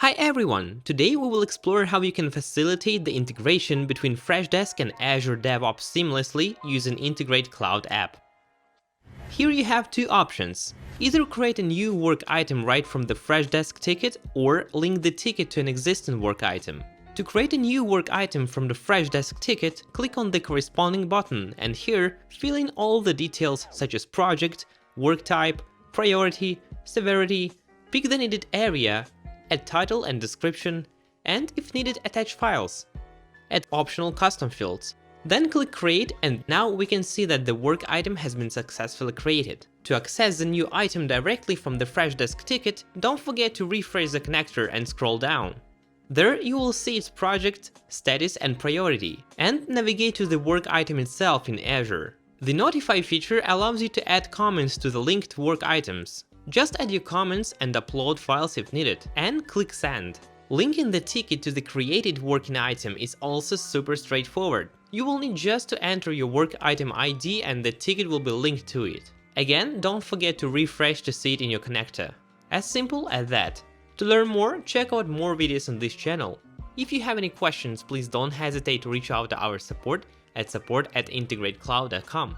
Hi everyone! Today we will explore how you can facilitate the integration between Freshdesk and Azure DevOps seamlessly using IntegrateCloud app. Here you have two options. Either create a new work item right from the Freshdesk ticket or link the ticket to an existing work item. To create a new work item from the Freshdesk ticket, click on the corresponding button and here fill in all the details such as project, work type, priority, severity, pick the needed area, add title and description, and if needed attach files. Add optional custom fields. Then click create and now we can see that the work item has been successfully created. To access the new item directly from the Freshdesk ticket, don't forget to refresh the connector and scroll down. There you will see its project, status and priority, and navigate to the work item itself in Azure. The Notify feature allows you to add comments to the linked work items. Just add your comments and upload files if needed, and click send. Linking the ticket to the created working item is also super straightforward. You will need just to enter your work item ID and the ticket will be linked to it. Again, don't forget to refresh to see it in your connector. As simple as that. To learn more, check out more videos on this channel. If you have any questions, please don't hesitate to reach out to our support at support@integratecloud.com.